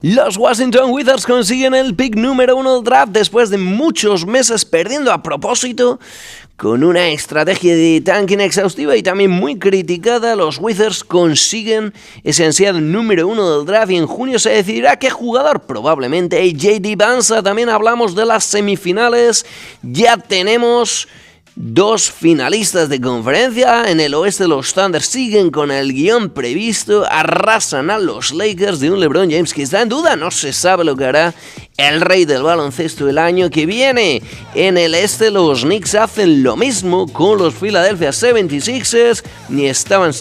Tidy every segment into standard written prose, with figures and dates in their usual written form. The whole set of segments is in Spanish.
Los Washington Wizards consiguen el pick número 1 del draft después de muchos meses perdiendo a propósito. Con una estrategia de tanking exhaustiva y también muy criticada, los Wizards consiguen ese ansiado número 1 del draft y en junio se decidirá qué jugador, probablemente J.D. Banza. También hablamos de las semifinales, ya tenemos dos finalistas de conferencia. En el oeste los Thunder siguen con el guión previsto, arrasan a los Lakers de un LeBron James que está en duda, no se sabe lo que hará el rey del baloncesto el año que viene. En el este los Knicks hacen lo mismo con los Philadelphia 76ers,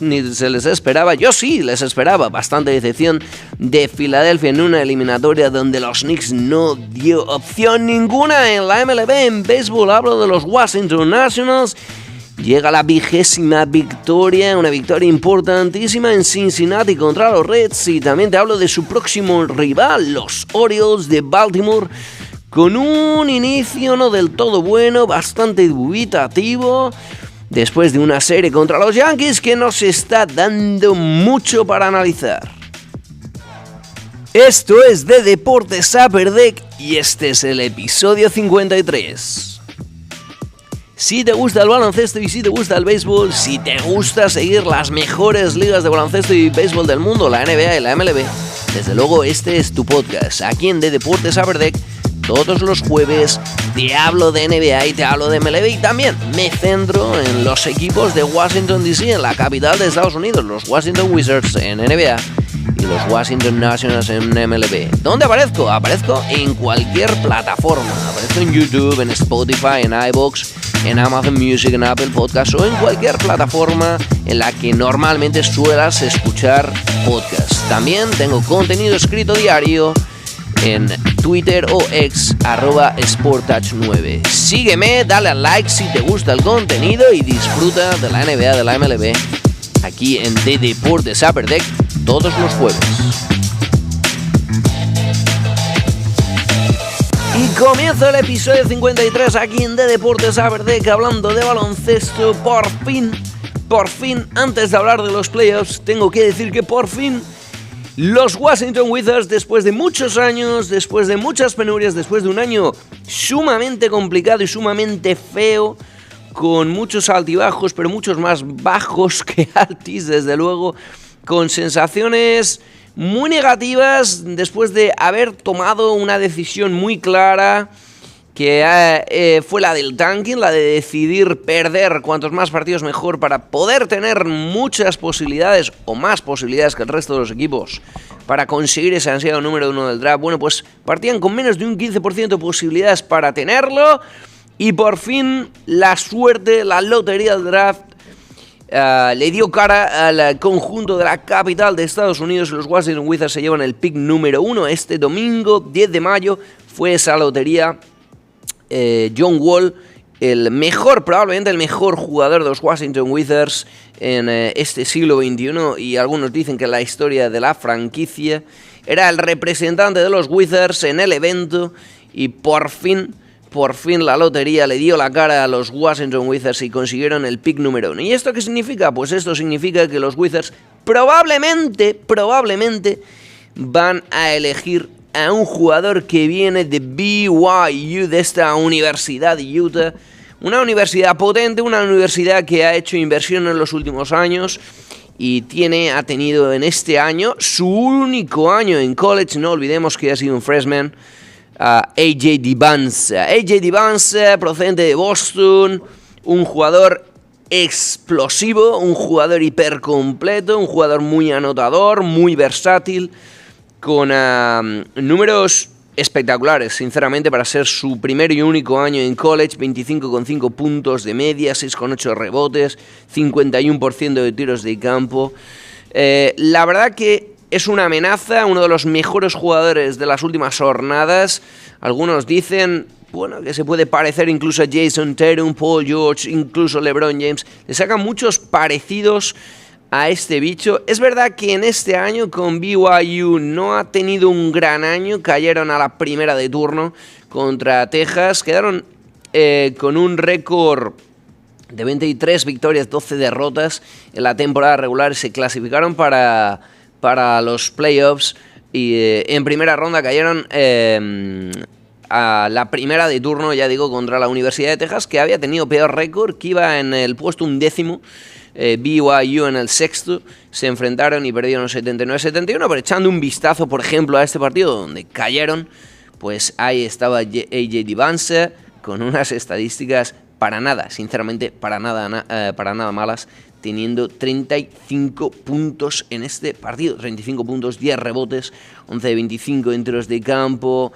ni se les esperaba, yo sí les esperaba bastante decepción de Filadelfia en una eliminatoria donde los Knicks no dio opción ninguna. En la MLB, en béisbol, hablo de los Washington Nationals. Llega la 20ª victoria, una victoria importantísima en Cincinnati contra los Reds, y también te hablo de su próximo rival, los Orioles de Baltimore, con un inicio no del todo bueno, bastante dubitativo, después de una serie contra los Yankees que nos está dando mucho para analizar. Esto es de Deportes Upper Deck y este es el episodio 53. Si te gusta el baloncesto y si te gusta el béisbol, si te gusta seguir las mejores ligas de baloncesto y béisbol del mundo, la NBA y la MLB, desde luego este es tu podcast. Aquí en The Deportes Upper Deck, todos los jueves te hablo de NBA y te hablo de MLB, y también me centro en los equipos de Washington DC, en la capital de Estados Unidos, los Washington Wizards en NBA y los Washington Nationals en MLB. ¿Dónde aparezco? Aparezco en cualquier plataforma. Aparezco en YouTube, en Spotify, en iVoox, en Amazon Music, en Apple Podcasts o en cualquier plataforma en la que normalmente suelas escuchar podcasts. También tengo contenido escrito diario en Twitter o X, @SportTouch9. Sígueme, dale al like si te gusta el contenido y disfruta de la NBA, de la MLB, aquí en The Deportes Upper Deck todos los jueves. Y comienza el episodio 53 aquí en The Deportes Upper Deck, hablando de baloncesto. Por fin, antes de hablar de los playoffs, tengo que decir que por fin los Washington Wizards, después de muchos años, después de muchas penurias, después de un año sumamente complicado y sumamente feo, con muchos altibajos, pero muchos más bajos que altis, desde luego, con sensaciones muy negativas después de haber tomado una decisión muy clara, que fue la del tanking, la de decidir perder cuantos más partidos mejor para poder tener muchas posibilidades o más posibilidades que el resto de los equipos para conseguir ese ansiado número 1 del draft. Bueno, pues partían con menos de un 15% de posibilidades para tenerlo, y por fin la suerte, la lotería del draft le dio cara al conjunto de la capital de Estados Unidos. Los Washington Wizards se llevan el pick número 1 este domingo 10 de mayo. Fue esa lotería. John Wall, probablemente el mejor jugador de los Washington Wizards en este siglo XXI, y algunos dicen que en la historia de la franquicia, era el representante de los Wizards en el evento, y por fin la lotería le dio la cara a los Washington Wizards y consiguieron el pick número 1. ¿Y esto qué significa? Pues esto significa que los Wizards probablemente van a elegir a un jugador que viene de BYU, de esta universidad de Utah. Una universidad potente, una universidad que ha hecho inversión en los últimos años y ha tenido en este año su único año en college. No olvidemos que ha sido un freshman. A.J. Banza, procedente de Boston, un jugador explosivo, un jugador hipercompleto, un jugador muy anotador, muy versátil, con números espectaculares, sinceramente, para ser su primer y único año en college. 25,5 puntos de media, 6,8 rebotes, 51% de tiros de campo. La verdad que es una amenaza, uno de los mejores jugadores de las últimas jornadas. Algunos dicen, que se puede parecer incluso a Jason Tatum, Paul George, incluso LeBron James. Le sacan muchos parecidos a este bicho. Es verdad que en este año con BYU no ha tenido un gran año. Cayeron a la primera de turno contra Texas. Quedaron con un récord de 23 victorias, 12 derrotas en la temporada regular. Se clasificaron para los playoffs y en primera ronda cayeron a la primera de turno, ya digo, contra la Universidad de Texas, que había tenido peor récord, que iba en el puesto 11º, BYU en el 6º, se enfrentaron y perdieron 79-71, pero echando un vistazo, por ejemplo, a este partido donde cayeron, pues ahí estaba AJ Dybantsa con unas estadísticas para nada, sinceramente, para nada malas, teniendo 35 puntos en este partido, 35 puntos, 10 rebotes, 11 de 25 en tiros de campo,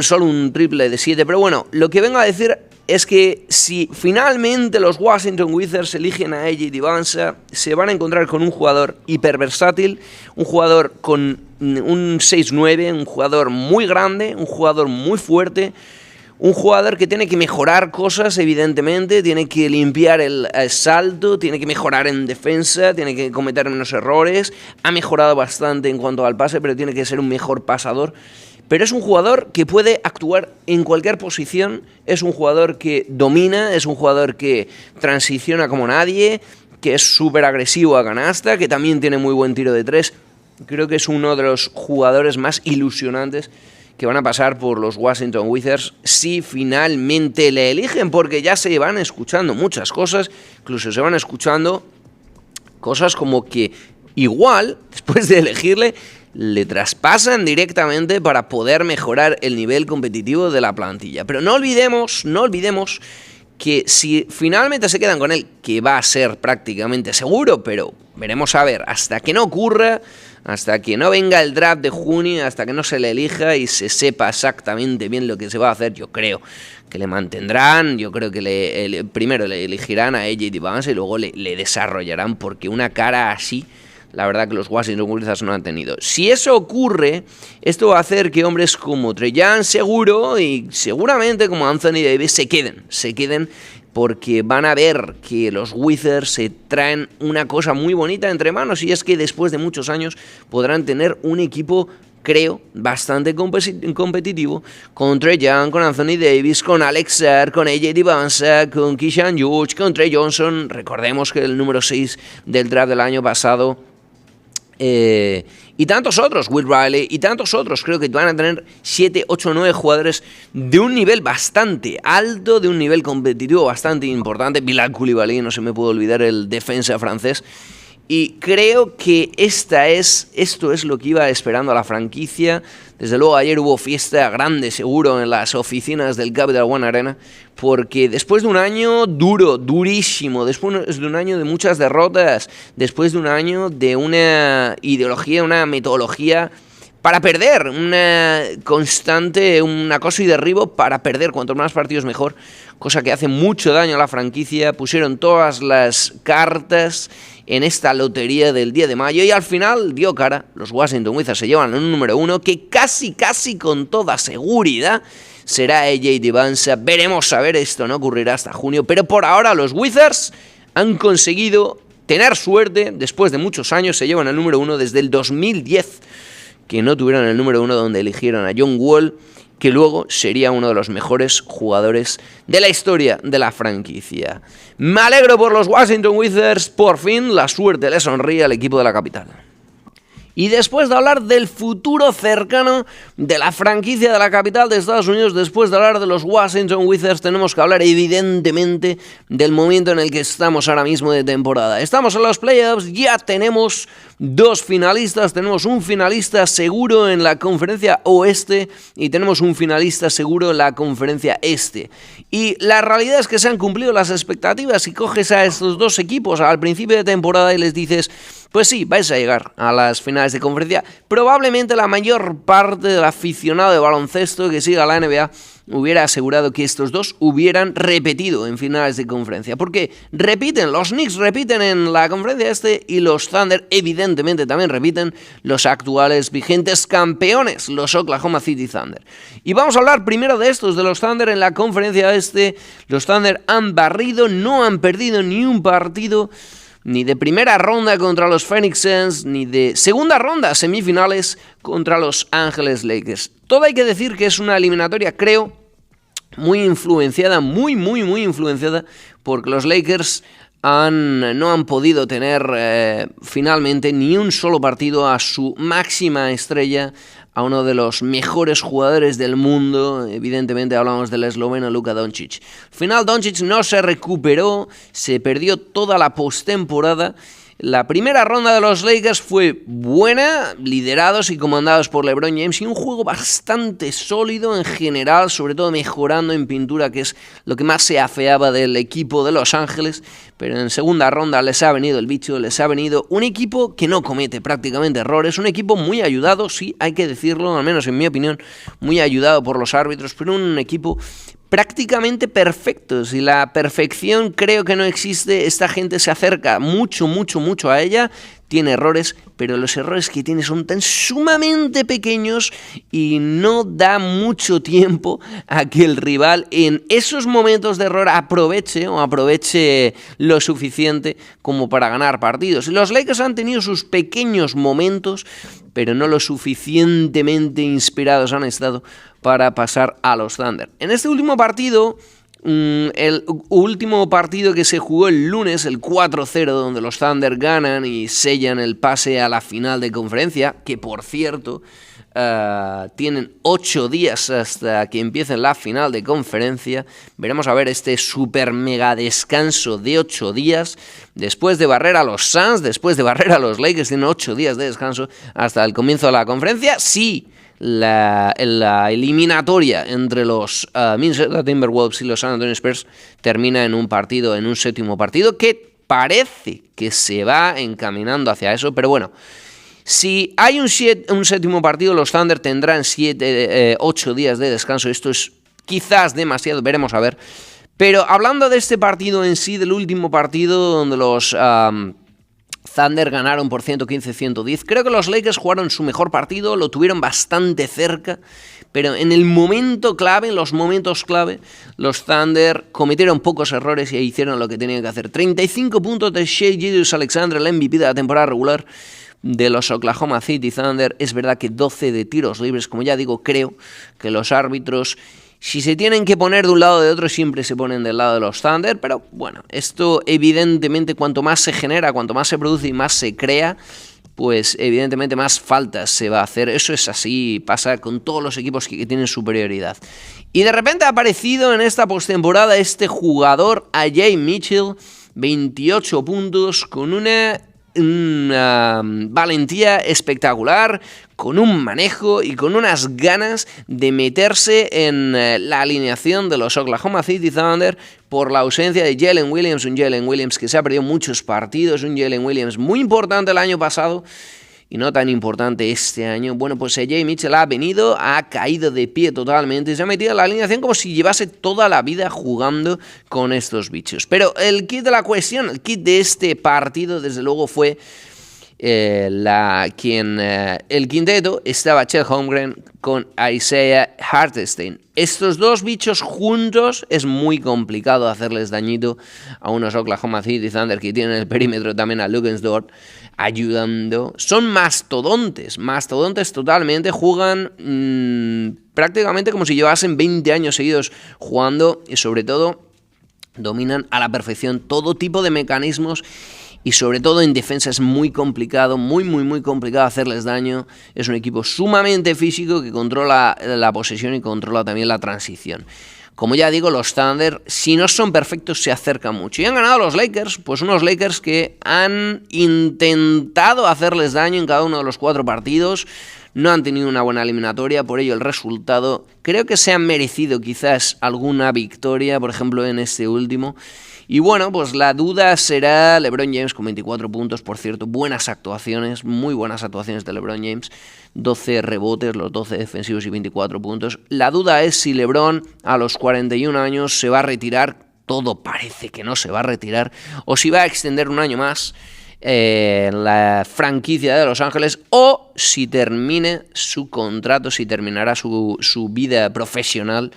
solo un triple de 7, pero bueno, lo que vengo a decir es que si finalmente los Washington Wizards eligen a AJ Dybantsa, se van a encontrar con un jugador hiperversátil, un jugador con un 6'9", un jugador muy grande, un jugador muy fuerte, un jugador que tiene que mejorar cosas, evidentemente, tiene que limpiar el salto, tiene que mejorar en defensa, tiene que cometer menos errores, ha mejorado bastante en cuanto al pase, pero tiene que ser un mejor pasador. Pero es un jugador que puede actuar en cualquier posición, es un jugador que domina, es un jugador que transiciona como nadie, que es súper agresivo a canasta, que también tiene muy buen tiro de 3. Creo que es uno de los jugadores más ilusionantes que van a pasar por los Washington Wizards si finalmente le eligen, porque ya se van escuchando muchas cosas, incluso se van escuchando cosas como que igual, después de elegirle, le traspasan directamente para poder mejorar el nivel competitivo de la plantilla. Pero no olvidemos que si finalmente se quedan con él, que va a ser prácticamente seguro, pero veremos a ver, hasta que no ocurra, hasta que no venga el draft de junio, hasta que no se le elija y se sepa exactamente bien lo que se va a hacer, yo creo que le mantendrán, yo creo que primero le elegirán a AJ Dybantsa y luego le desarrollarán, porque una cara así, la verdad que los Washington Wizards no han tenido. Si eso ocurre, esto va a hacer que hombres como Trae Young seguro y seguramente como Anthony Davis se queden porque van a ver que los Wizards se traen una cosa muy bonita entre manos, y es que después de muchos años podrán tener un equipo, creo, bastante competitivo, con Trae Young, con Anthony Davis, con Alex Sarr, con AJ Dybantsa, con Keyshawn Judge, con Trey Johnson. Recordemos que el número 6 del draft del año pasado, y tantos otros, Will Riley y tantos otros, creo que van a tener 7, 8, 9 jugadores de un nivel bastante alto, de un nivel competitivo bastante importante. Bilal Coulibaly, no se me puede olvidar, el defensa francés. Y creo que esto es lo que iba esperando a la franquicia. Desde luego ayer hubo fiesta grande seguro en las oficinas del Capital One Arena, porque después de un año durísimo, después de un año de muchas derrotas, después de un año de una ideología, una metodología para perder, una constante, un acoso y derribo para perder, cuanto más partidos mejor, cosa que hace mucho daño a la franquicia. Pusieron todas las cartas en esta lotería del día de mayo y al final dio cara. Los Washington Wizards se llevan un número 1 que casi con toda seguridad será AJ Dybantsa. Veremos a ver, esto no ocurrirá hasta junio, pero por ahora los Wizards han conseguido tener suerte. Después de muchos años se llevan el número 1 desde el 2010, que no tuvieron el número 1, donde eligieron a John Wall, que luego sería uno de los mejores jugadores de la historia de la franquicia. Me alegro por los Washington Wizards, por fin la suerte le sonríe al equipo de la capital. Y después de hablar del futuro cercano de la franquicia de la capital de Estados Unidos, después de hablar de los Washington Wizards, tenemos que hablar evidentemente del momento en el que estamos ahora mismo de temporada. Estamos en los playoffs, ya tenemos 2 finalistas, tenemos un finalista seguro en la conferencia oeste y tenemos un finalista seguro en la conferencia este. Y la realidad es que se han cumplido las expectativas. Si coges a estos 2 equipos al principio de temporada y les dices, pues sí, vais a llegar a las finales de conferencia, probablemente la mayor parte del aficionado de baloncesto que siga la NBA hubiera asegurado que estos 2 hubieran repetido en finales de conferencia. Porque repiten, los Knicks repiten en la conferencia este y los Thunder evidentemente también repiten, los actuales vigentes campeones, los Oklahoma City Thunder. Y vamos a hablar primero de estos, de los Thunder en la conferencia este. Los Thunder han barrido, no han perdido ni un partido, ni de primera ronda contra los Phoenix Suns, ni de segunda ronda, semifinales, contra los Ángeles Lakers. Todo hay que decir que es una eliminatoria, creo, muy influenciada, muy influenciada, porque los Lakers no han podido tener finalmente ni un solo partido a su máxima estrella, a uno de los mejores jugadores del mundo. Evidentemente hablamos del esloveno Luka Doncic. Al final Doncic no se recuperó, se perdió toda la postemporada. La primera ronda de los Lakers fue buena, liderados y comandados por LeBron James, y un juego bastante sólido en general, sobre todo mejorando en pintura, que es lo que más se afeaba del equipo de Los Ángeles. Pero en segunda ronda les ha venido el bicho, les ha venido un equipo que no comete prácticamente errores, un equipo muy ayudado, sí, hay que decirlo, al menos en mi opinión, muy ayudado por los árbitros, pero un equipo prácticamente perfectos, y la perfección creo que no existe. Esta gente se acerca mucho a ella, tiene errores, pero los errores que tiene son tan sumamente pequeños y no da mucho tiempo a que el rival en esos momentos de error aproveche lo suficiente como para ganar partidos. Los Lakers han tenido sus pequeños momentos, pero no lo suficientemente inspirados han estado para pasar a los Thunder. En este último partido, el último partido que se jugó el lunes, el 4-0, donde los Thunder ganan y sellan el pase a la final de conferencia, que por cierto tienen 8 días hasta que empiece la final de conferencia. Veremos a ver este super mega descanso de 8 días, después de barrer a los Suns, después de barrer a los Lakers, tienen 8 días de descanso hasta el comienzo de la conferencia. Sí, la eliminatoria entre los Minnesota Timberwolves y los San Antonio Spurs termina en un séptimo partido que parece que se va encaminando hacia eso, pero bueno, si hay un séptimo partido, los Thunder tendrán 8 días de descanso. Esto es quizás demasiado, veremos a ver. Pero hablando de este partido en sí, del último partido donde los Thunder ganaron por 115-110. Creo que los Lakers jugaron su mejor partido, lo tuvieron bastante cerca, pero en el momento clave, en los momentos clave, los Thunder cometieron pocos errores y hicieron lo que tenían que hacer. 35 puntos de Shai Gilgeous-Alexander, el MVP de la temporada regular de los Oklahoma City Thunder. Es verdad que 12 de tiros libres, como ya digo, creo que los árbitros, si se tienen que poner de un lado o de otro, siempre se ponen del lado de los Thunder, pero bueno, esto evidentemente cuanto más se genera, cuanto más se produce y más se crea, pues evidentemente más faltas se va a hacer. Eso es así, pasa con todos los equipos que tienen superioridad. Y de repente ha aparecido en esta postemporada este jugador, Ajay Mitchell, 28 puntos, con una valentía espectacular, con un manejo y con unas ganas de meterse en la alineación de los Oklahoma City Thunder por la ausencia de Jalen Williams, un Jalen Williams que se ha perdido muchos partidos, un Jalen Williams muy importante el año pasado y no tan importante este año. Bueno, pues Ajay Mitchell ha venido, ha caído de pie totalmente y se ha metido en la alineación como si llevase toda la vida jugando con estos bichos. Pero el kit de la cuestión, el kit de este partido, desde luego fue el quinteto. Estaba Chet Holmgren con Isaiah Hartenstein. Estos dos bichos juntos es muy complicado hacerles dañito a unos Oklahoma City Thunder que tienen el perímetro también a Luguensdorf ayudando. Son mastodontes totalmente, juegan prácticamente como si llevasen 20 años seguidos jugando y sobre todo dominan a la perfección todo tipo de mecanismos. Y sobre todo en defensa es muy complicado, muy complicado hacerles daño. Es un equipo sumamente físico que controla la posesión y controla también la transición. Como ya digo, los Thunder, si no son perfectos, se acercan mucho. Y han ganado los Lakers, pues unos Lakers que han intentado hacerles daño en cada uno de los 4 partidos. No han tenido una buena eliminatoria, por ello el resultado, creo que se han merecido quizás alguna victoria, por ejemplo en este último. Y bueno, pues la duda será LeBron James con 24 puntos, por cierto, buenas actuaciones, muy buenas actuaciones de LeBron James, 12 rebotes, los 12 defensivos y 24 puntos. La duda es si LeBron a los 41 años se va a retirar, todo parece que no se va a retirar, o si va a extender un año más la franquicia de Los Ángeles, o si termine su contrato, si terminará su vida profesional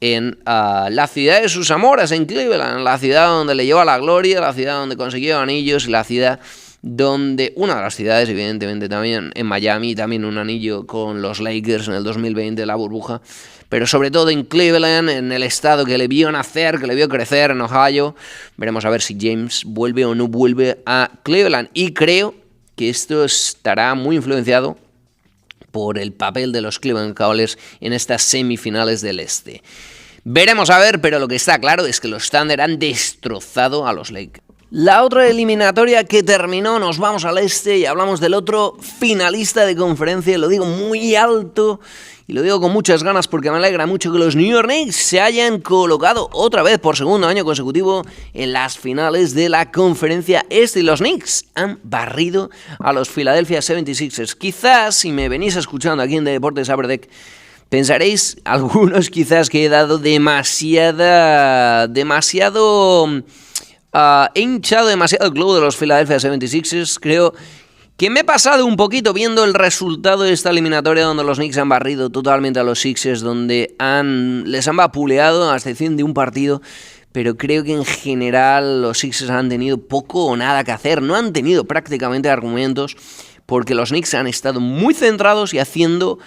en la ciudad de sus amores, en Cleveland, la ciudad donde le llevó a la gloria, la ciudad donde consiguió anillos, la ciudad donde una de las ciudades, evidentemente también en Miami, también un anillo con los Lakers en el 2020, la burbuja, pero sobre todo en Cleveland, en el estado que le vio nacer, que le vio crecer, en Ohio. Veremos a ver si James vuelve o no vuelve a Cleveland, y creo que esto estará muy influenciado por el papel de los Cleveland Cavaliers en estas semifinales del este. Veremos a ver, pero lo que está claro es que los Thunder han destrozado a los Lakers. La otra eliminatoria que terminó, nos vamos al este y hablamos del otro finalista de conferencia. Lo digo muy alto y lo digo con muchas ganas porque me alegra mucho que los New York Knicks se hayan colocado otra vez por segundo año consecutivo en las finales de la conferencia este. Y los Knicks han barrido a los Philadelphia 76ers. Quizás, si me venís escuchando aquí en Deportes Upper Deck, pensaréis algunos quizás que he dado he hinchado demasiado el globo de los Philadelphia 76ers. Creo que me he pasado un poquito viendo el resultado de esta eliminatoria, donde los Knicks han barrido totalmente a los Sixers, donde les han vapuleado a excepción de un partido, pero creo que en general los Sixers han tenido poco o nada que hacer, no han tenido prácticamente argumentos, porque los Knicks han estado muy centrados y haciendo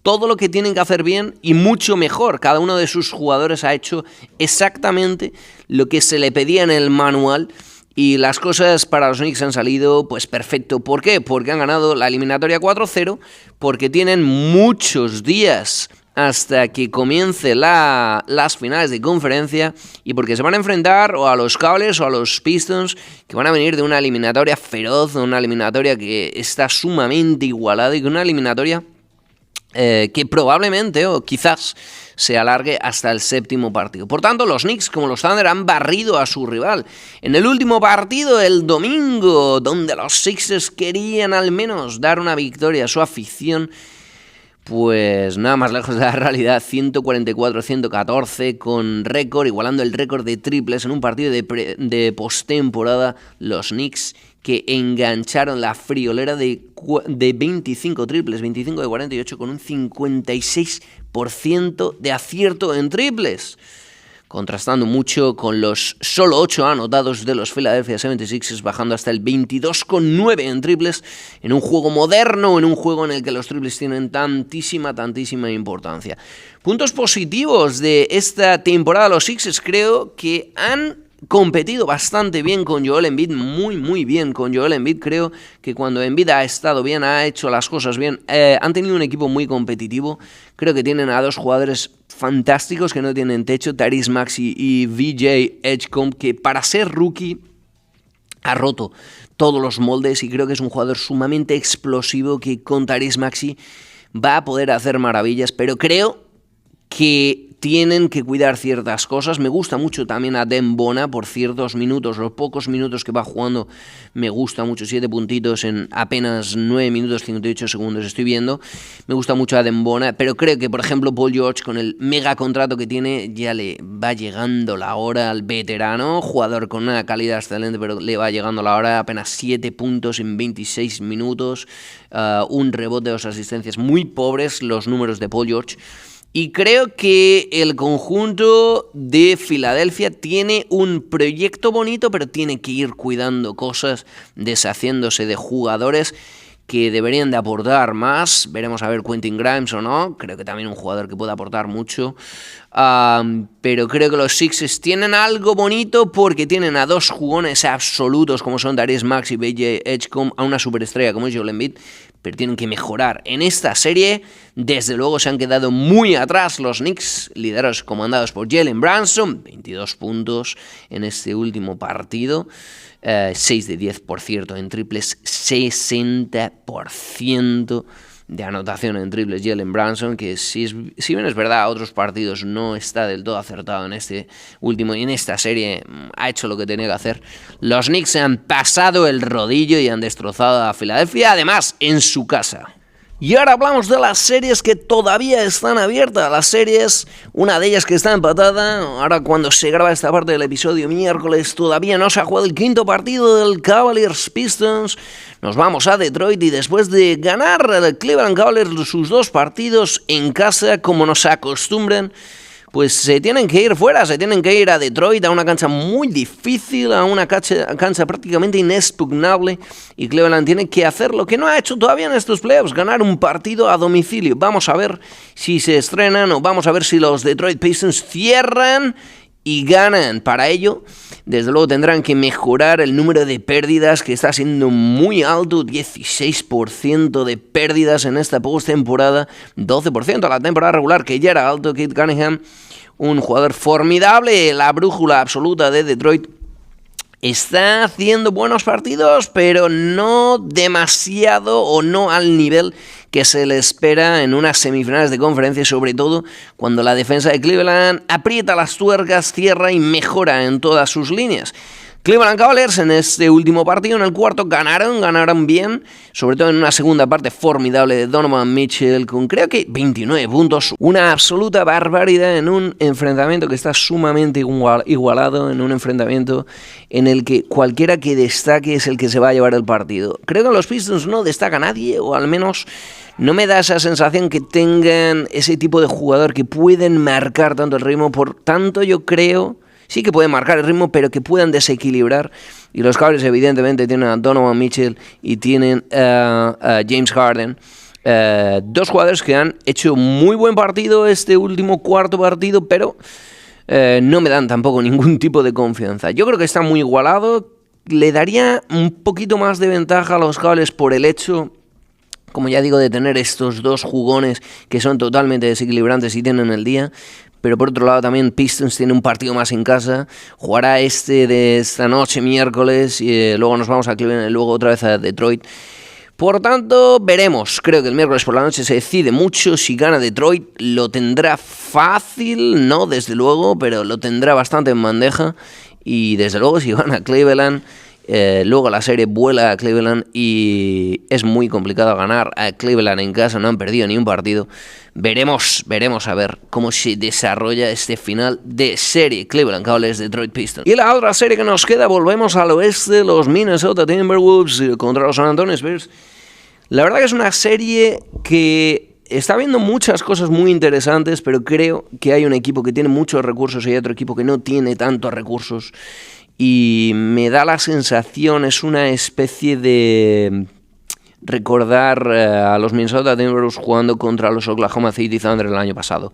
todo lo que tienen que hacer bien y mucho mejor. Cada uno de sus jugadores ha hecho exactamente lo que se le pedía en el manual y las cosas para los Knicks han salido pues perfecto. ¿Por qué? Porque han ganado la eliminatoria 4-0, porque tienen muchos días hasta que comience las finales de conferencia y porque se van a enfrentar o a los Cavaliers o a los Pistons, que van a venir de una eliminatoria feroz, una eliminatoria que está sumamente igualada y que una eliminatoria que probablemente o quizás se alargue hasta el séptimo partido. Por tanto, los Knicks, como los Thunder, han barrido a su rival. En el último partido, el domingo, donde los Sixers querían al menos dar una victoria a su afición, pues nada más lejos de la realidad. 144-114 con récord, igualando el récord de triples en un partido de postemporada. Los Knicks, que engancharon la friolera de 25 triples, 25 de 48, con un 56% de acierto en triples, contrastando mucho con los solo 8 anotados de los Philadelphia 76ers, bajando hasta el 22,9 en triples, en un juego moderno, en un juego en el que los triples tienen tantísima importancia. Puntos positivos de esta temporada, los Sixers creo que han competido bastante bien con Joel Embiid, muy bien con Joel Embiid. Creo que cuando Embiid ha estado bien, ha hecho las cosas bien, han tenido un equipo muy competitivo. Creo que tienen a dos jugadores fantásticos que no tienen techo, Tyrese Maxey y VJ Edgecombe, que para ser rookie ha roto todos los moldes y creo que es un jugador sumamente explosivo que con Tyrese Maxey va a poder hacer maravillas, pero creo que tienen que cuidar ciertas cosas. Me gusta mucho también a Adem Bona por ciertos minutos, los pocos minutos que va jugando, me gusta mucho, 7 puntitos en apenas 9 minutos 58 segundos estoy viendo. Me gusta mucho a Adem Bona, pero creo que, por ejemplo, Paul George, con el mega contrato que tiene, ya le va llegando la hora al veterano, jugador con una calidad excelente, pero le va llegando la hora. Apenas 7 puntos en 26 minutos, un rebote, 2 asistencias, muy pobres los números de Paul George. Y creo que el conjunto de Filadelfia tiene un proyecto bonito, pero tiene que ir cuidando cosas, deshaciéndose de jugadores que deberían de aportar más. Veremos a ver Quentin Grimes o no. Creo que también un jugador que puede aportar mucho. Pero creo que los Sixers tienen algo bonito porque tienen a dos jugones absolutos como son Tyrese Maxey y VJ Edgecombe, a una superestrella como es Joel Embiid, pero tienen que mejorar. En esta serie, desde luego, se han quedado muy atrás los Knicks, liderados, comandados por Jalen Brunson, 22 puntos en este último partido, 6 de 10, por cierto, en triples, 60% de anotación en triples Jalen Brunson, que si bien es verdad, otros partidos no está del todo acertado en este último, y en esta serie ha hecho lo que tenía que hacer. Los Knicks se han pasado el rodillo y han destrozado a Filadelfia, además en su casa. Y ahora hablamos de las series que todavía están abiertas. Las series, una de ellas que está empatada. Ahora cuando se graba esta parte del episodio miércoles, todavía no se ha jugado el quinto partido del Cavaliers Pistons. Nos vamos a Detroit y después de ganar el Cleveland Cavaliers sus 2 partidos en casa, como nos acostumbran, pues se tienen que ir fuera, se tienen que ir a Detroit, a una cancha muy difícil, a una cancha prácticamente inexpugnable, y Cleveland tiene que hacer lo que no ha hecho todavía en estos playoffs, ganar un partido a domicilio. Vamos a ver si se estrenan o vamos a ver si los Detroit Pistons cierran y ganan. Para ello, desde luego tendrán que mejorar el número de pérdidas, que está siendo muy alto, 16% de pérdidas en esta postemporada, 12% a la temporada regular, que ya era alto. Kate Cunningham, un jugador formidable, la brújula absoluta de Detroit, está haciendo buenos partidos, pero no demasiado o no al nivel que se le espera en unas semifinales de conferencia, sobre todo cuando la defensa de Cleveland aprieta las tuercas, cierra y mejora en todas sus líneas. Cleveland Cavaliers en este último partido, en el cuarto, ganaron bien, sobre todo en una segunda parte formidable de Donovan Mitchell, con creo que 29 puntos, una absoluta barbaridad en un enfrentamiento que está sumamente igualado, en un enfrentamiento en el que cualquiera que destaque es el que se va a llevar el partido. Creo que en los Pistons no destaca nadie, o al menos no me da esa sensación que tengan ese tipo de jugador que pueden marcar tanto el ritmo. Por tanto, yo creo sí que pueden marcar el ritmo, pero que puedan desequilibrar. Y los Cavaliers evidentemente tienen a Donovan Mitchell y tienen a James Harden, dos jugadores que han hecho muy buen partido este último cuarto partido, pero no me dan tampoco ningún tipo de confianza. Yo creo que está muy igualado. Le daría un poquito más de ventaja a los Cavaliers por el hecho, como ya digo, de tener estos dos jugones que son totalmente desequilibrantes y tienen el día. Pero por otro lado también Pistons tiene un partido más en casa, jugará de esta noche, miércoles, y luego nos vamos a Cleveland y luego otra vez a Detroit. Por tanto, veremos. Creo que el miércoles por la noche se decide mucho. Si gana Detroit, lo tendrá fácil, no desde luego, pero lo tendrá bastante en bandeja. Y desde luego si gana Cleveland, luego la serie vuela a Cleveland y es muy complicado ganar a Cleveland en casa, no han perdido ni un partido. Veremos a ver cómo se desarrolla este final de serie Cleveland Cavaliers Detroit Pistons. Y la otra serie que nos queda, volvemos al oeste, los Minnesota Timberwolves contra los San Antonio Spurs. La verdad que es una serie que está viendo muchas cosas muy interesantes, pero creo que hay un equipo que tiene muchos recursos y hay otro equipo que no tiene tantos recursos. Y me da la sensación, es una especie de recordar a los Minnesota Timberwolves jugando contra los Oklahoma City Thunder el año pasado.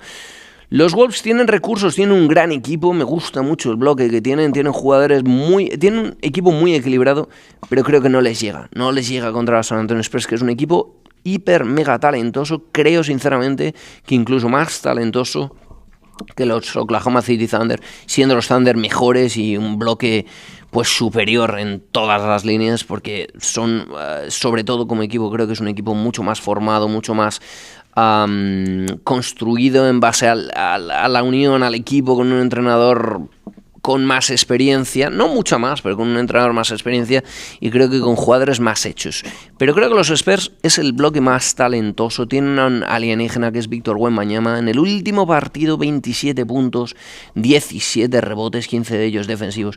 Los Wolves tienen recursos, tienen un gran equipo, me gusta mucho el bloque que tienen jugadores tienen un equipo muy equilibrado, pero creo que no les llega contra los San Antonio Spurs, que es un equipo hiper mega talentoso. Creo sinceramente que incluso más talentoso que los Oklahoma City Thunder, siendo los Thunder mejores y un bloque pues superior en todas las líneas, porque son, sobre todo como equipo, creo que es un equipo mucho más formado, mucho más construido en base a la unión, al equipo, con un entrenador con más experiencia, no mucha más, pero con un entrenador más experiencia, y creo que con jugadores más hechos. Pero creo que los Spurs es el bloque más talentoso, tienen un alienígena que es Victor Wembanyama. En el último partido 27 puntos, 17 rebotes, 15 de ellos defensivos.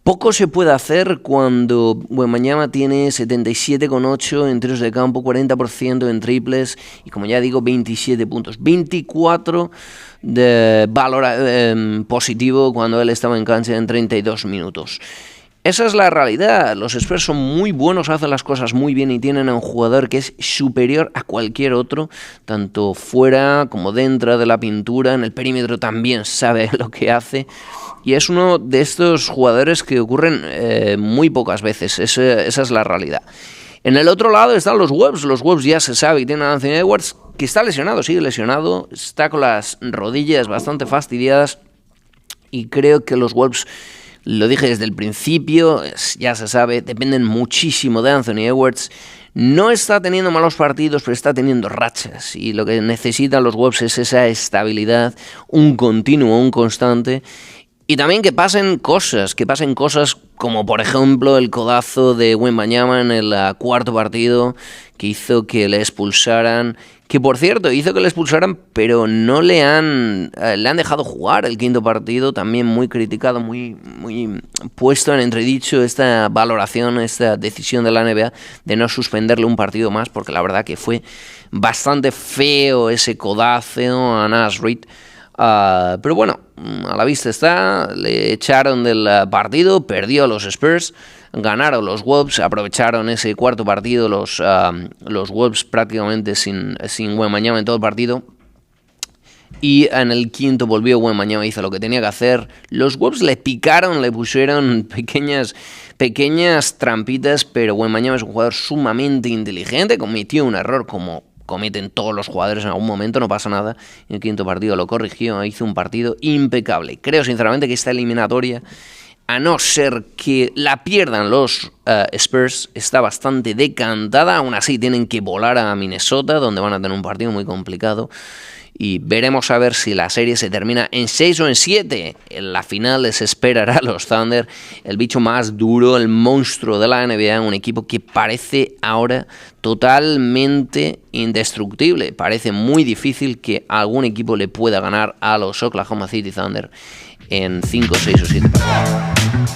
Poco se puede hacer cuando Wembanyama tiene 77,8 en tiros de campo, 40% en triples y, como ya digo, 27 puntos. 24 de valor positivo cuando él estaba en cancha en 32 minutos. Esa es la realidad. Los Spurs son muy buenos, hacen las cosas muy bien y tienen a un jugador que es superior a cualquier otro, tanto fuera como dentro de la pintura. En el perímetro también sabe lo que hace. Y es uno de estos jugadores que ocurren muy pocas veces. Esa es la realidad. En el otro lado están los Wolves. Los Wolves ya se sabe que tienen a Anthony Edwards, que está lesionado, sigue lesionado. Está con las rodillas bastante fastidiadas. Y creo que los Wolves, lo dije desde el principio, ya se sabe, dependen muchísimo de Anthony Edwards. No está teniendo malos partidos, pero está teniendo rachas. Y lo que necesitan los Wolves es esa estabilidad, un continuo, un constante. Y también que pasen cosas como por ejemplo el codazo de Wembanyama en el cuarto partido que hizo que le expulsaran, que por cierto hizo que le expulsaran, pero no le han dejado jugar el quinto partido, también muy criticado, muy puesto en entredicho esta valoración, esta decisión de la NBA de no suspenderle un partido más, porque la verdad que fue bastante feo ese codazo a Naz Reid. Pero bueno, a la vista está, le echaron del partido, perdió a los Spurs, ganaron los Wolves, aprovecharon ese cuarto partido los Wolves prácticamente sin Wembanyama en todo el partido. Y en el quinto volvió Wembanyama, hizo lo que tenía que hacer. Los Wolves le picaron, le pusieron pequeñas trampitas, pero Wembanyama es un jugador sumamente inteligente, cometió un error como cometen todos los jugadores en algún momento, no pasa nada. En el quinto partido lo corrigió, hizo un partido impecable. Creo sinceramente que esta eliminatoria, a no ser que la pierdan los Spurs, está bastante decantada. Aún así tienen que volar a Minnesota, donde van a tener un partido muy complicado. Y veremos a ver si la serie se termina en 6 o en 7. En la final les esperará a los Thunder, el bicho más duro, el monstruo de la NBA, un equipo que parece ahora totalmente indestructible. Parece muy difícil que algún equipo le pueda ganar a los Oklahoma City Thunder en 5, 6 o 7 partidos.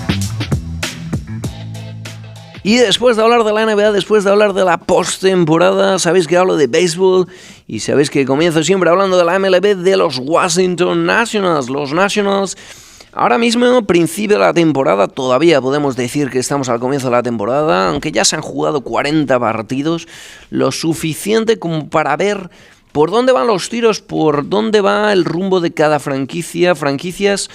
Y después de hablar de la NBA, después de hablar de la postemporada, sabéis que hablo de béisbol y sabéis que comienzo siempre hablando de la MLB, de los Washington Nationals. Los Nationals, ahora mismo, principio de la temporada, todavía podemos decir que estamos al comienzo de la temporada, aunque ya se han jugado 40 partidos, lo suficiente como para ver por dónde van los tiros, por dónde va el rumbo de cada franquicias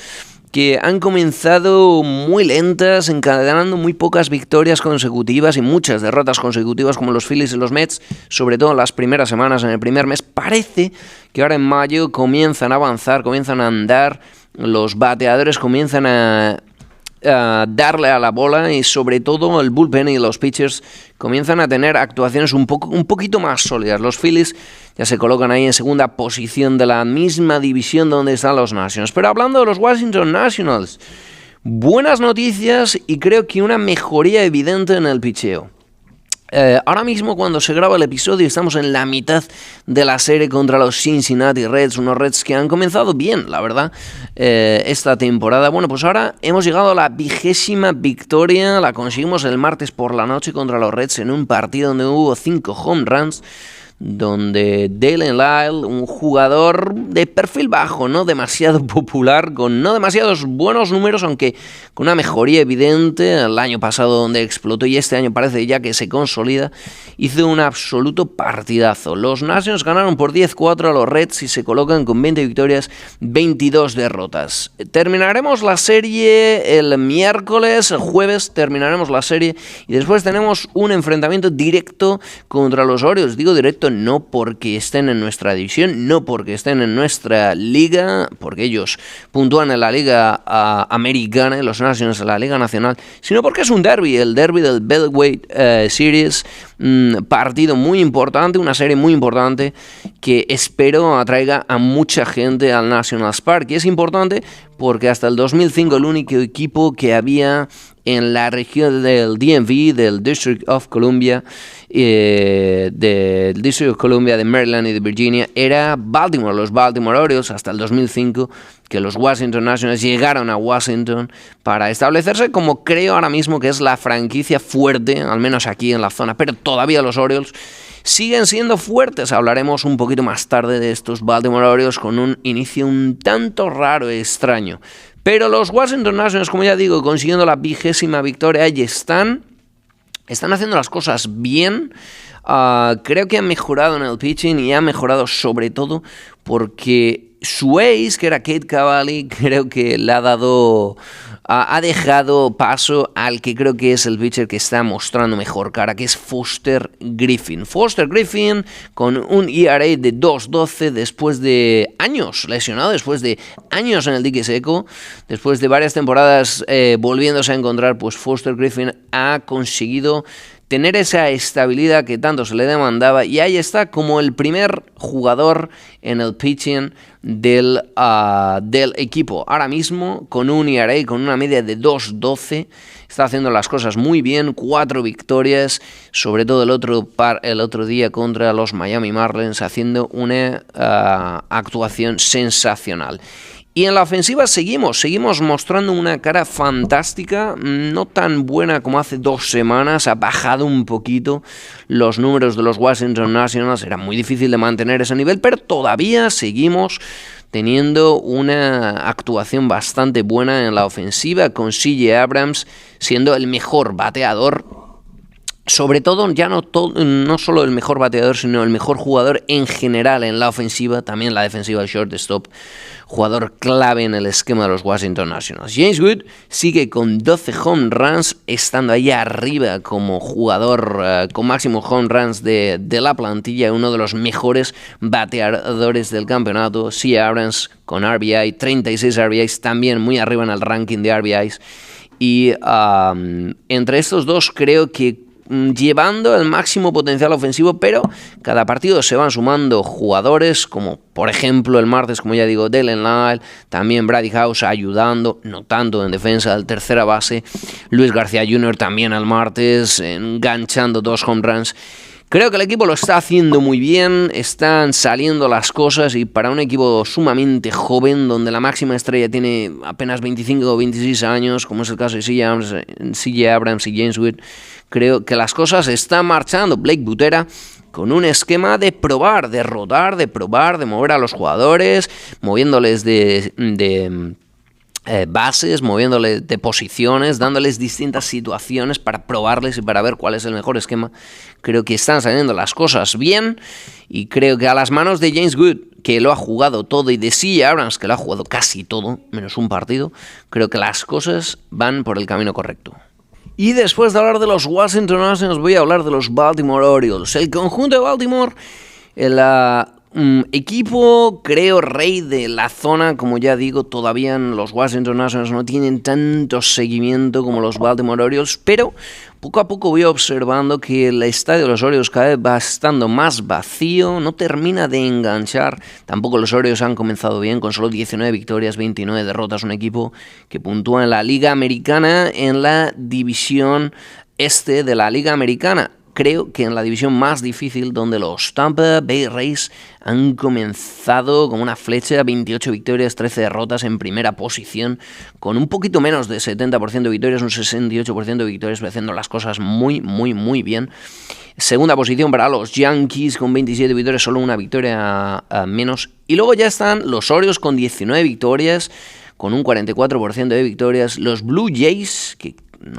que han comenzado muy lentas, encadenando muy pocas victorias consecutivas y muchas derrotas consecutivas, como los Phillies y los Mets, sobre todo en las primeras semanas, en el primer mes. Parece que ahora en mayo comienzan a avanzar, comienzan a andar, los bateadores comienzan a darle a la bola y sobre todo el bullpen y los pitchers comienzan a tener actuaciones un poquito más sólidas. Los Phillies ya se colocan ahí en segunda posición de la misma división donde están los Nationals. Pero hablando de los Washington Nationals, buenas noticias y creo que una mejoría evidente en el picheo. Ahora mismo, cuando se graba el episodio, estamos en la mitad de la serie contra los Cincinnati Reds, unos Reds que han comenzado bien, la verdad, esta temporada. Bueno, pues ahora hemos llegado a la 20ª victoria, la conseguimos el martes por la noche contra los Reds en un partido donde hubo 5 home runs, donde Dalen Lyle, un jugador de perfil bajo, no demasiado popular, con no demasiados buenos números, aunque con una mejoría evidente el año pasado donde explotó y este año parece ya que se consolida, hizo un absoluto partidazo. Los Nationals ganaron por 10-4 a los Reds y se colocan con 20 victorias, 22 derrotas. Terminaremos la serie el miércoles, el jueves terminaremos la serie y después tenemos un enfrentamiento directo contra los Orioles. Digo directo no porque estén en nuestra división, no porque estén en nuestra liga, porque ellos puntúan en la liga americana, los Nationals en la liga nacional, sino porque es un derby, el derby del Beltway Series, partido muy importante, una serie muy importante que espero atraiga a mucha gente al Nationals Park. Y es importante porque hasta el 2005 el único equipo que había en la región del DMV, del District of Columbia, de Maryland y de Virginia, era Baltimore, los Baltimore Orioles, hasta el 2005, que los Washington Nationals llegaron a Washington para establecerse como creo ahora mismo que es la franquicia fuerte, al menos aquí en la zona, pero todavía los Orioles siguen siendo fuertes. Hablaremos un poquito más tarde de estos Baltimore Orioles con un inicio un tanto raro y extraño. Pero los Washington Nationals, como ya digo, consiguiendo la 20ª victoria, ahí están haciendo las cosas bien. Creo que han mejorado en el pitching y han mejorado sobre todo porque su ace, que era Cade Cavalli, creo que le ha dejado paso al que creo que es el pitcher que está mostrando mejor cara, que es Foster Griffin. Foster Griffin con un ERA de 2.12 después de años lesionado, después de años en el dique seco, después de varias temporadas volviéndose a encontrar, pues Foster Griffin ha conseguido tener esa estabilidad que tanto se le demandaba y ahí está como el primer jugador en el pitching del equipo. Ahora mismo con un ERA, con una media de 2.12, está haciendo las cosas muy bien, 4 victorias, sobre todo el otro día contra los Miami Marlins, haciendo una actuación sensacional. Y en la ofensiva seguimos mostrando una cara fantástica, no tan buena como hace 2 semanas, ha bajado un poquito los números de los Washington Nationals, era muy difícil de mantener ese nivel, pero todavía seguimos teniendo una actuación bastante buena en la ofensiva, con CJ Abrams siendo el mejor bateador. Sobre todo, ya no solo el mejor bateador, sino el mejor jugador en general en la ofensiva, también la defensiva, el shortstop, jugador clave en el esquema de los Washington Nationals. James Wood sigue con 12 home runs, estando ahí arriba como jugador con máximo home runs de la plantilla, uno de los mejores bateadores del campeonato. C. Abrams con RBI, 36 RBIs, también muy arriba en el ranking de RBIs. Y entre estos dos creo que llevando el máximo potencial ofensivo, pero cada partido se van sumando jugadores como por ejemplo el martes, como ya digo, Dalen Lyle, también Brady House ayudando, no tanto en defensa, al tercera base, Luis García Jr. también el martes enganchando 2 home runs. Creo que el equipo lo está haciendo muy bien, están saliendo las cosas, y para un equipo sumamente joven, donde la máxima estrella tiene apenas 25 o 26 años, como es el caso de CJ Abrams y James Wood, creo que las cosas están marchando. Blake Butera con un esquema de probar, de rodar, de probar, de mover a los jugadores, moviéndoles de bases, moviéndoles de posiciones, dándoles distintas situaciones para probarles y para ver cuál es el mejor esquema. Creo que están saliendo las cosas bien, y creo que a las manos de James Wood, que lo ha jugado todo, y de CJ Abrams, que lo ha jugado casi todo, menos un partido, creo que las cosas van por el camino correcto. Y después de hablar de los Washington Nationals, voy a hablar de los Baltimore Orioles. El conjunto de Baltimore, el equipo, creo, rey de la zona. Como ya digo, todavía los Washington Nationals no tienen tanto seguimiento como los Baltimore Orioles, pero poco a poco voy observando que el estadio de los Orioles cada vez va estando más vacío, no termina de enganchar. Tampoco los Orioles han comenzado bien, con solo 19 victorias, 29 derrotas, un equipo que puntúa en la Liga Americana, en la división este de la Liga Americana. Creo que en la división más difícil, donde los Tampa Bay Rays han comenzado como una flecha, 28 victorias, 13 derrotas en primera posición, con un poquito menos de 70% de victorias, un 68% de victorias, haciendo las cosas muy, muy, muy bien. Segunda posición para los Yankees con 27 victorias, solo una victoria menos. Y luego ya están los Orioles con 19 victorias, con un 44% de victorias. Los Blue Jays, que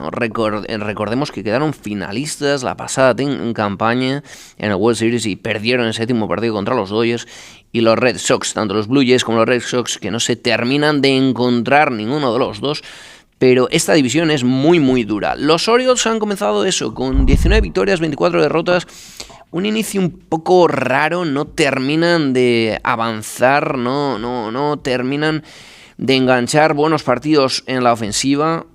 recordemos que quedaron finalistas la pasada campaña en el World Series y perdieron el séptimo partido contra los Dodgers. Y los Red Sox, tanto los Blue Jays como los Red Sox, que no se terminan de encontrar ninguno de los dos. Pero esta división es muy muy dura. Los Orioles han comenzado eso, con 19 victorias, 24 derrotas. Un inicio un poco raro, no terminan de avanzar, no terminan de enganchar buenos partidos en la ofensiva.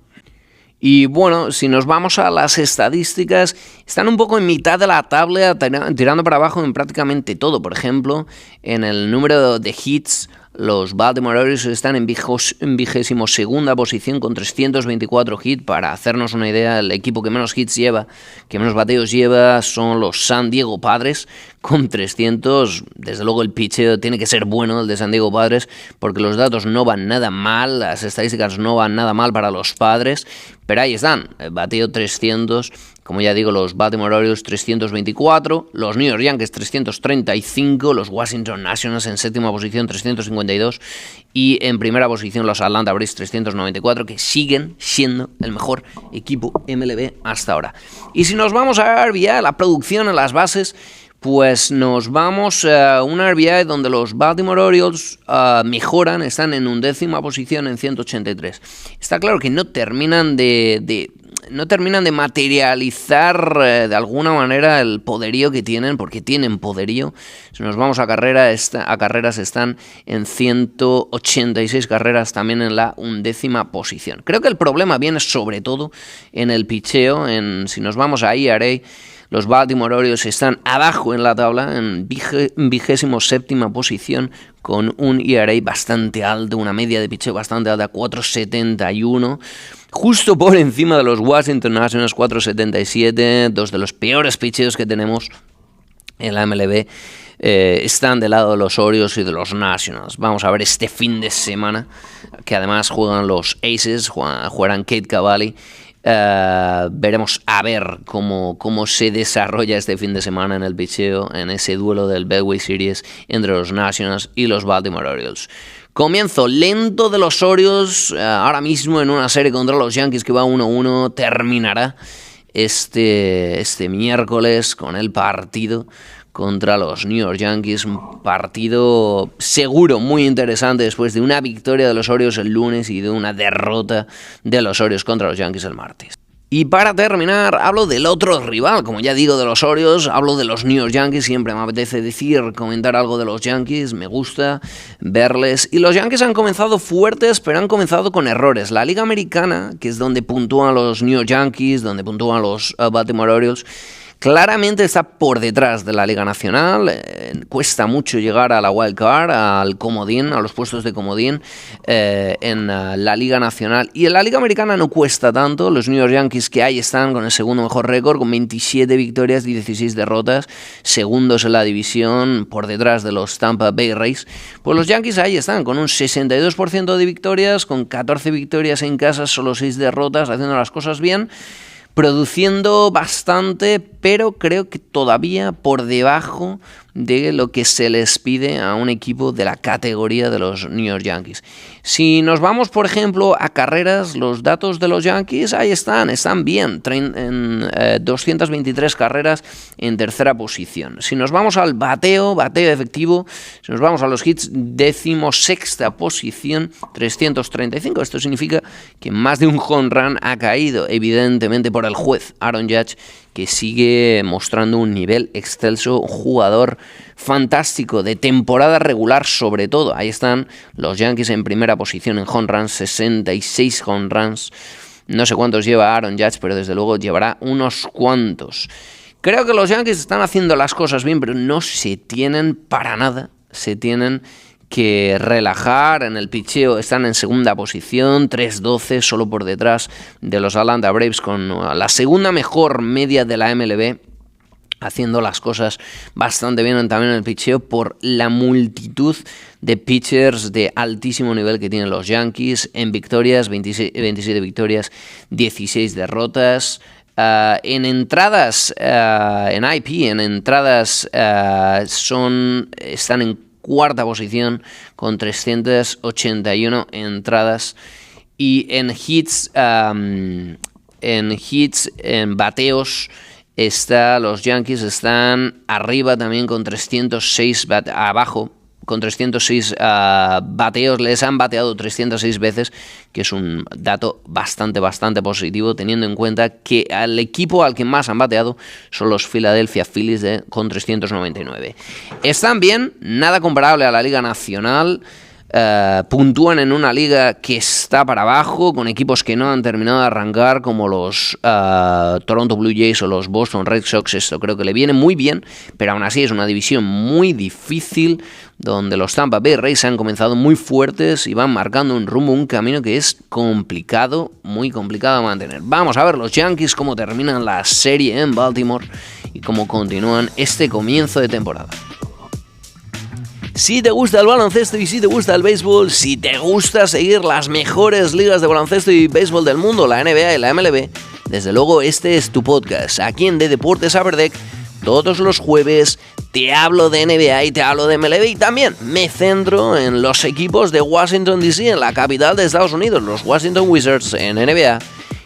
Y bueno, si nos vamos a las estadísticas, están un poco en mitad de la tabla, tirando para abajo en prácticamente todo. Por ejemplo, en el número de hits, los Baltimore Orioles están en 22ª posición con 324 hits. Para hacernos una idea, el equipo que menos hits lleva, que menos bateos lleva, son los San Diego Padres, con 300. Desde luego el pitcheo tiene que ser bueno, el de San Diego Padres, porque los datos no van nada mal, las estadísticas no van nada mal para los Padres, pero ahí están, el bateo 300, como ya digo, los Baltimore Orioles 324, los New York Yankees 335, los Washington Nationals en séptima posición 352, y en primera posición los Atlanta Braves 394, que siguen siendo el mejor equipo MLB hasta ahora. Y si nos vamos a RBI, la producción en las bases, pues nos vamos a una RBI donde los Baltimore Orioles mejoran, están en 11ª posición en 183. Está claro que no terminan de materializar de alguna manera el poderío que tienen, porque tienen poderío. Si nos vamos a carreras, están en 186 carreras, también en la 11ª posición. Creo que el problema viene sobre todo en el picheo. Si nos vamos a ERA, los Baltimore Orioles están abajo en la tabla, en 27ª posición, con un ERA bastante alto, una media de picheo bastante alta, 4.71, justo por encima de los Washington Nationals, 4.77, dos de los peores picheos que tenemos en la MLB. Están del lado de los Orioles y de los Nationals. Vamos a ver este fin de semana, que además juegan los Aces, jugarán Cade Cavalli Veremos a ver cómo se desarrolla este fin de semana en el pitcheo, en ese duelo del Betway Series entre los Nationals y los Baltimore Orioles. Comienzo lento de los Orioles, ahora mismo en una serie contra los Yankees que va 1-1, terminará este miércoles con el partido contra los New York Yankees, un partido seguro, muy interesante después de una victoria de los Orioles el lunes y de una derrota de los Orioles contra los Yankees el martes. Y para terminar, hablo del otro rival, como ya digo, de los Orioles, hablo de los New York Yankees, siempre me apetece comentar algo de los Yankees, me gusta verles. Y los Yankees han comenzado fuertes, pero han comenzado con errores. La Liga Americana, que es donde puntúan los New York Yankees, donde puntúan los Baltimore Orioles, claramente está por detrás de la Liga Nacional, cuesta mucho llegar a la wild card, al comodín, a los puestos de comodín en la Liga Nacional. Y en la Liga Americana no cuesta tanto, los New York Yankees que ahí están con el segundo mejor récord, con 27 victorias y 16 derrotas, segundos en la división, por detrás de los Tampa Bay Rays. Pues los Yankees ahí están, con un 62% de victorias, con 14 victorias en casa, solo 6 derrotas, haciendo las cosas bien, produciendo bastante, pero creo que todavía por debajo de lo que se les pide a un equipo de la categoría de los New York Yankees. Si nos vamos, por ejemplo, a carreras, los datos de los Yankees, ahí están bien, en 223 carreras en tercera posición. Si nos vamos al bateo efectivo, si nos vamos a los hits, 16ª posición, 335. Esto significa que más de un home run ha caído, evidentemente, por el juez Aaron Judge, que sigue mostrando un nivel excelso, jugador fantástico, de temporada regular sobre todo. Ahí están los Yankees en primera posición en home runs, 66 home runs. No sé cuántos lleva Aaron Judge, pero desde luego llevará unos cuantos. Creo que los Yankees están haciendo las cosas bien, pero no se tienen para nada, se tienen que relajar en el pitcheo. Están en segunda posición, 3-12, solo por detrás de los Atlanta Braves, con la segunda mejor media de la MLB, haciendo las cosas bastante bien también en el pitcheo por la multitud de pitchers de altísimo nivel que tienen los Yankees. En victorias, 27 victorias, 16 derrotas. En entradas, en IP, en entradas están en cuarta posición con 381 entradas, y en hits, en bateos, los Yankees están arriba también con 306, abajo con 306 bateos, les han bateado 306 veces, que es un dato bastante positivo, teniendo en cuenta que al equipo al que más han bateado son los Philadelphia Phillies con 399. Están bien, nada comparable a la Liga Nacional. Puntúan en una liga que está para abajo, con equipos que no han terminado de arrancar, como los Toronto Blue Jays o los Boston Red Sox. Esto creo que le viene muy bien, pero aún así es una división muy difícil, donde los Tampa Bay Rays han comenzado muy fuertes y van marcando un rumbo, un camino que es complicado, muy complicado de mantener. Vamos a ver los Yankees cómo terminan la serie en Baltimore y cómo continúan este comienzo de temporada. Si te gusta el baloncesto y si te gusta el béisbol, si te gusta seguir las mejores ligas de baloncesto y béisbol del mundo, la NBA y la MLB, desde luego este es tu podcast. Aquí en De Deportes Upper Deck, todos los jueves te hablo de NBA y te hablo de MLB, y también me centro en los equipos de Washington DC, en la capital de Estados Unidos, los Washington Wizards en NBA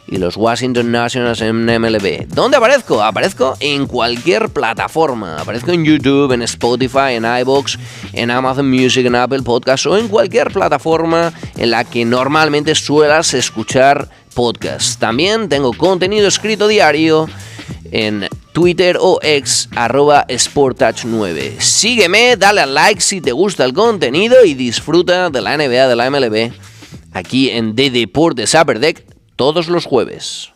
y los Washington Nationals en MLB. ¿Dónde aparezco? Aparezco en cualquier plataforma. Aparezco en YouTube, en Spotify, en iVoox, en Amazon Music, en Apple Podcasts o en cualquier plataforma en la que normalmente suelas escuchar podcasts. También tengo contenido escrito diario en Twitter o ex @sporttouch9. Sígueme, dale al like si te gusta el contenido y disfruta de la NBA, de la MLB, aquí en De Deportes Upper Deck, todos los jueves.